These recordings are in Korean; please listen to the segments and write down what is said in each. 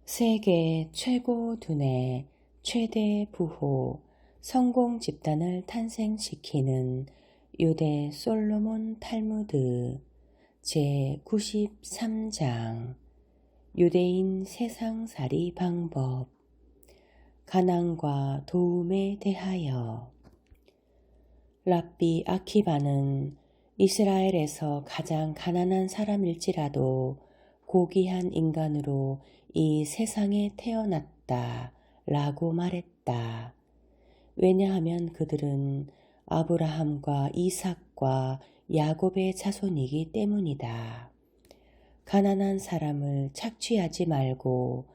세계 최고 두뇌 최대 부호 성공 집단을 탄생시키는 유대 솔로몬 탈무드 제93장 유대인 세상살이 방법 가난과 도움에 대하여 랍비 아키바는 이스라엘에서 가장 가난한 사람일지라도 고귀한 인간으로 이 세상에 태어났다 라고 말했다. 왜냐하면 그들은 아브라함과 이삭과 야곱의 자손이기 때문이다. 가난한 사람을 착취하지 말고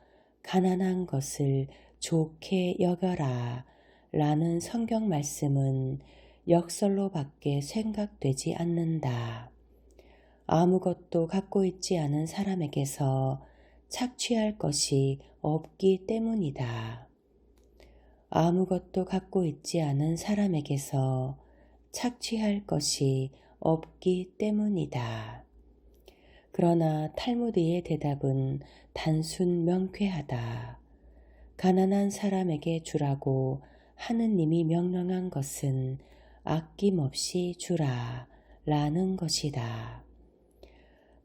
가난한 것을 좋게 여겨라 라는 성경 말씀은 역설로밖에 생각되지 않는다. 아무것도 갖고 있지 않은 사람에게서 착취할 것이 없기 때문이다. 아무것도 갖고 있지 않은 사람에게서 착취할 것이 없기 때문이다. 그러나 탈무드의 대답은 단순 명쾌하다. 가난한 사람에게 주라고 하느님이 명령한 것은 아낌없이 주라 라는 것이다.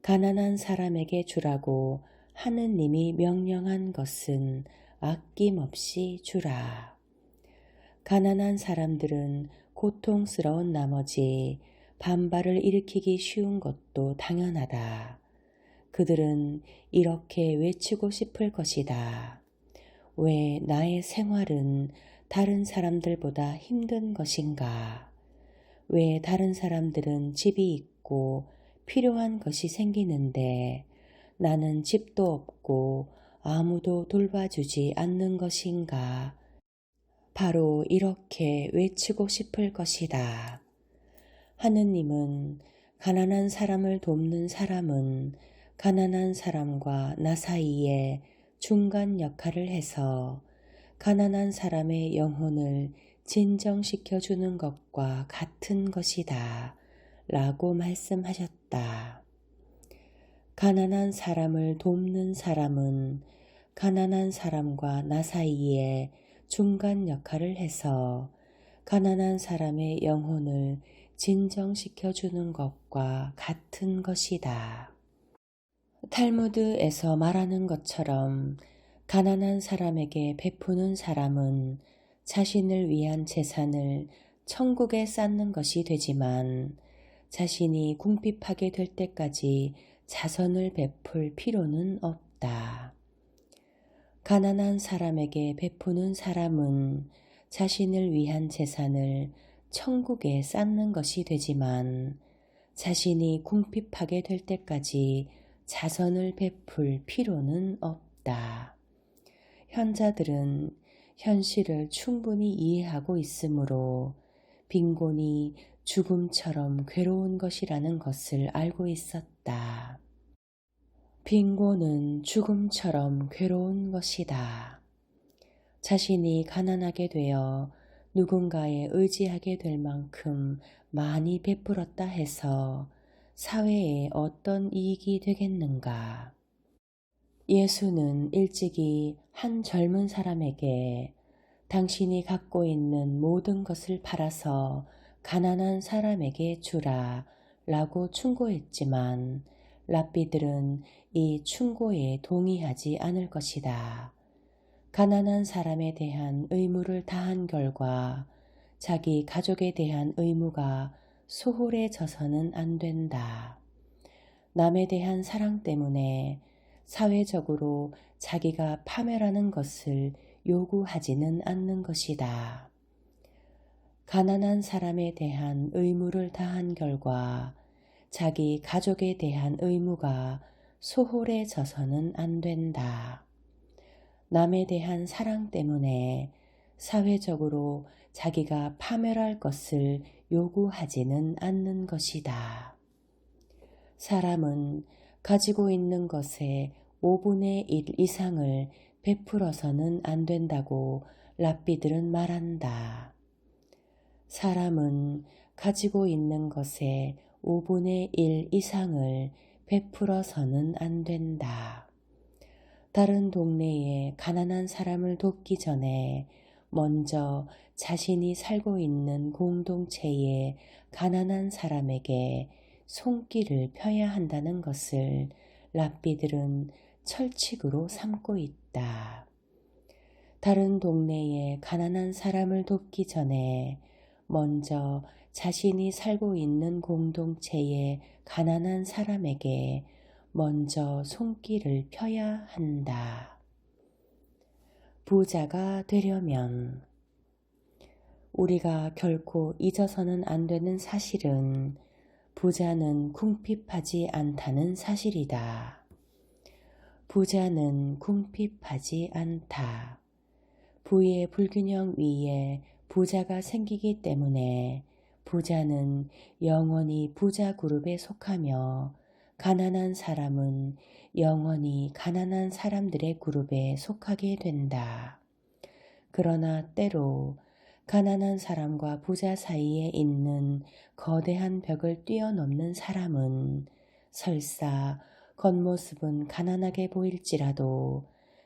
가난한 사람에게 주라고 하느님이 명령한 것은 아낌없이 주라. 가난한 사람들은 고통스러운 나머지 반발을 일으키기 쉬운 것도 당연하다. 그들은 이렇게 외치고 싶을 것이다. 왜 나의 생활은 다른 사람들보다 힘든 것인가? 왜 다른 사람들은 집이 있고 필요한 것이 생기는데 나는 집도 없고 아무도 돌봐주지 않는 것인가? 바로 이렇게 외치고 싶을 것이다. 하느님은 가난한 사람을 돕는 사람은 가난한 사람과 나 사이에 중간 역할을 해서 가난한 사람의 영혼을 진정시켜주는 것과 같은 것이다 라고 말씀하셨다. 가난한 사람을 돕는 사람은 가난한 사람과 나 사이에 중간 역할을 해서 가난한 사람의 영혼을 진정시켜주는 것과 같은 것이다. 탈무드에서 말하는 것처럼 가난한 사람에게 베푸는 사람은 자신을 위한 재산을 천국에 쌓는 것이 되지만 자신이 궁핍하게 될 때까지 자선을 베풀 필요는 없다. 가난한 사람에게 베푸는 사람은 자신을 위한 재산을 천국에 쌓는 것이 되지만 자신이 궁핍하게 될 때까지 자선을 베풀 필요는 없다. 현자들은 현실을 충분히 이해하고 있으므로 빈곤이 죽음처럼 괴로운 것이라는 것을 알고 있었다. 빈곤은 죽음처럼 괴로운 것이다. 자신이 가난하게 되어 누군가에 의지하게 될 만큼 많이 베풀었다 해서 사회에 어떤 이익이 되겠는가? 예수는 일찍이 한 젊은 사람에게 당신이 갖고 있는 모든 것을 팔아서 가난한 사람에게 주라 라고 충고했지만 랍비들은 이 충고에 동의하지 않을 것이다. 가난한 사람에 대한 의무를 다한 결과 자기 가족에 대한 의무가 소홀해져서는 안 된다. 남에 대한 사랑 때문에 사회적으로 자기가 파멸하는 것을 요구하지는 않는 것이다. 가난한 사람에 대한 의무를 다한 결과 자기 가족에 대한 의무가 소홀해져서는 안 된다. 남에 대한 사랑 때문에 사회적으로 자기가 파멸할 것을 요구하지는 않는 것이다. 사람은 가지고 있는 것의 5분의 1 이상을 베풀어서는 안 된다고 랍비들은 말한다. 사람은 가지고 있는 것의 5분의 1 이상을 베풀어서는 안 된다. 다른 동네에 가난한 사람을 돕기 전에 먼저 자신이 살고 있는 공동체의 가난한 사람에게 손길을 펴야 한다는 것을 랍비들은 철칙으로 삼고 있다. 다른 동네에 가난한 사람을 돕기 전에 먼저 자신이 살고 있는 공동체의 가난한 사람에게 먼저 손길을 펴야 한다. 부자가 되려면 우리가 결코 잊어서는 안 되는 사실은 부자는 궁핍하지 않다는 사실이다. 부자는 궁핍하지 않다. 부의 불균형 위에 부자가 생기기 때문에 부자는 영원히 부자 그룹에 속하며 가난한 사람은 영원히 가난한 사람들의 그룹에 속하게 된다. 그러나 때로 가난한 사람과 부자 사이에 있는 거대한 벽을 뛰어넘는 사람은 설사 겉모습은 가난하게 보일지라도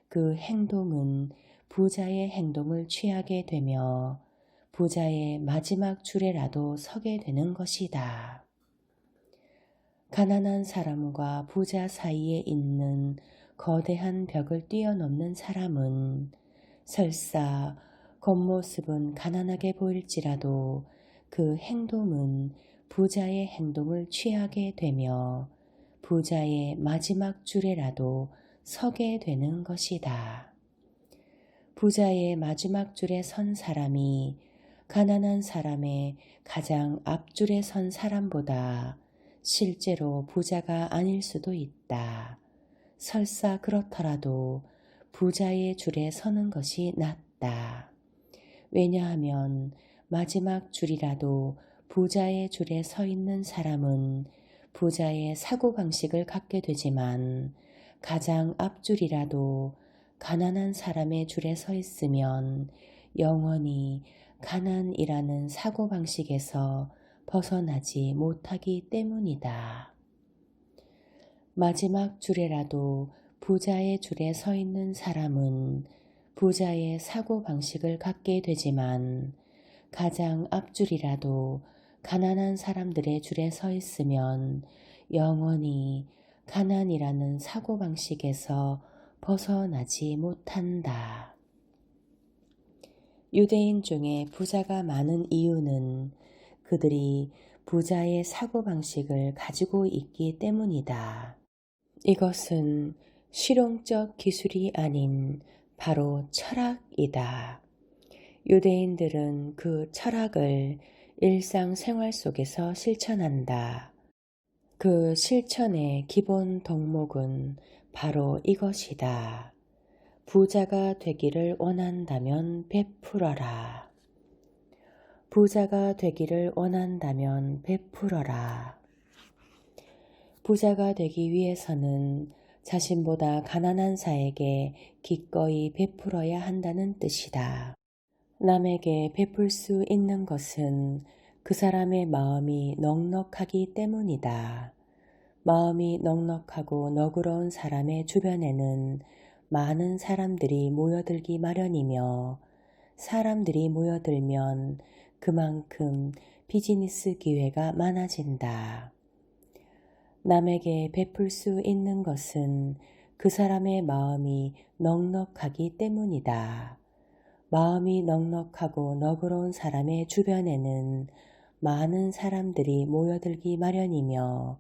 그 행동은 부자의 행동을 취하게 되며 부자의 마지막 줄에라도 서게 되는 것이다. 가난한 사람과 부자 사이에 있는 거대한 벽을 뛰어넘는 사람은 설사 겉모습은 가난하게 보일지라도 그 행동은 부자의 행동을 취하게 되며 부자의 마지막 줄에라도 서게 되는 것이다. 부자의 마지막 줄에 선 사람이 가난한 사람의 가장 앞줄에 선 사람보다 실제로 부자가 아닐 수도 있다. 설사 그렇더라도 부자의 줄에 서는 것이 낫다. 왜냐하면 마지막 줄이라도 부자의 줄에 서 있는 사람은 부자의 사고방식을 갖게 되지만 가장 앞줄이라도 가난한 사람의 줄에 서 있으면 영원히 가난이라는 사고방식에서 벗어나지 못하기 때문이다. 마지막 줄에라도 부자의 줄에 서 있는 사람은 부자의 사고방식을 갖게 되지만 가장 앞줄이라도 가난한 사람들의 줄에 서 있으면 영원히 가난이라는 사고방식에서 벗어나지 못한다. 유대인 중에 부자가 많은 이유는 그들이 부자의 사고방식을 가지고 있기 때문이다. 이것은 실용적 기술이 아닌 바로 철학이다. 유대인들은 그 철학을 일상생활 속에서 실천한다. 그 실천의 기본 덕목은 바로 이것이다. 부자가 되기를 원한다면 베풀어라. 부자가 되기를 원한다면 베풀어라. 부자가 되기 위해서는 자신보다 가난한 자에게 기꺼이 베풀어야 한다는 뜻이다. 남에게 베풀 수 있는 것은 그 사람의 마음이 넉넉하기 때문이다. 마음이 넉넉하고 너그러운 사람의 주변에는 많은 사람들이 모여들기 마련이며 사람들이 모여들면 그만큼 비즈니스 기회가 많아진다. 남에게 베풀 수 있는 것은 그 사람의 마음이 넉넉하기 때문이다. 마음이 넉넉하고 너그러운 사람의 주변에는 많은 사람들이 모여들기 마련이며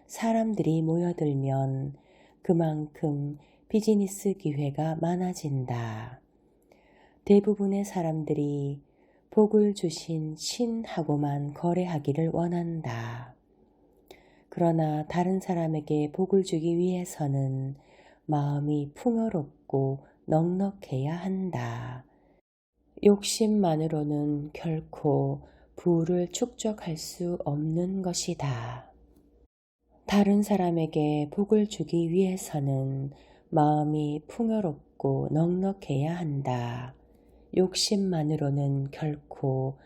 사람들이 모여들면 그만큼 비즈니스 기회가 많아진다. 대부분의 사람들이 복을 주신 신하고만 거래하기를 원한다. 그러나 다른 사람에게 복을 주기 위해서는 마음이 풍요롭고 넉넉해야 한다. 욕심만으로는 결코 부를 축적할 수 없는 것이다. 다른 사람에게 복을 주기 위해서는 마음이 풍요롭고 넉넉해야 한다. 욕심만으로는 결코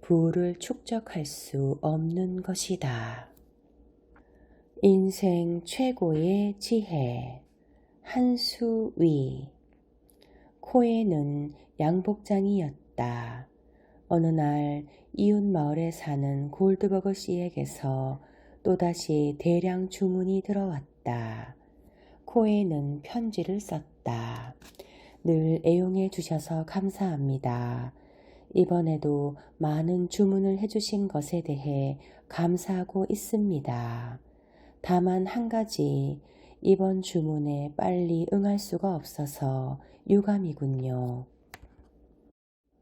부를 축적할 수 없는 것이다. 인생 최고의 지혜. 한수위. 코에는 양복장이었다. 어느 날 이웃 마을에 사는 골드버거 씨에게서 또다시 대량 주문이 들어왔다. 코에는 편지를 썼다. 늘 애용해 주셔서 감사합니다. 이번에도 많은 주문을 해주신 것에 대해 감사하고 있습니다. 다만 한 가지, 이번 주문에 빨리 응할 수가 없어서 유감이군요.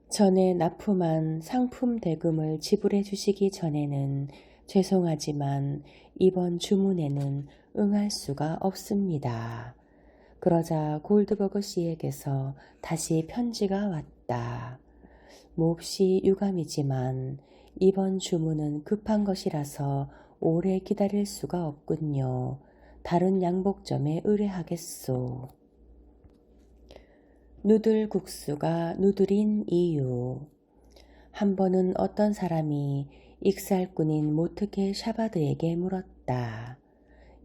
전에 납품한 상품 대금을 지불해 주시기 전에는 죄송하지만 이번 주문에는 응할 수가 없습니다. 그러자 골드버거 씨에게서 다시 편지가 왔다. 몹시 유감이지만 이번 주문은 급한 것이라서 오래 기다릴 수가 없군요. 다른 양복점에 의뢰하겠소. 누들국수가 누들인 이유. 한 번은 어떤 사람이 익살꾼인 모트케 샤바드에게 물었다.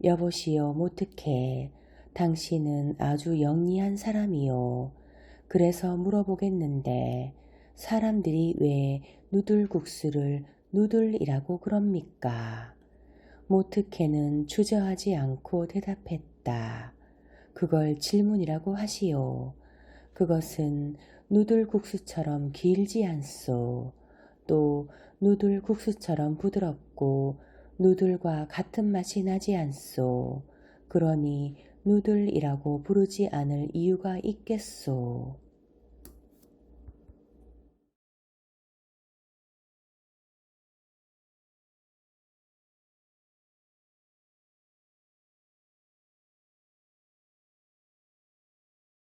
여보시오 모트케, 당신은 아주 영리한 사람이요. 그래서 물어보겠는데 사람들이 왜 누들국수를 누들이라고 그럽니까? 모트케는 주저하지 않고 대답했다. 그걸 질문이라고 하시오. 그것은 누들국수처럼 길지 않소. 또 누들국수처럼 부드럽고 누들과 같은 맛이 나지 않소. 그러니 누들이라고 부르지 않을 이유가 있겠소.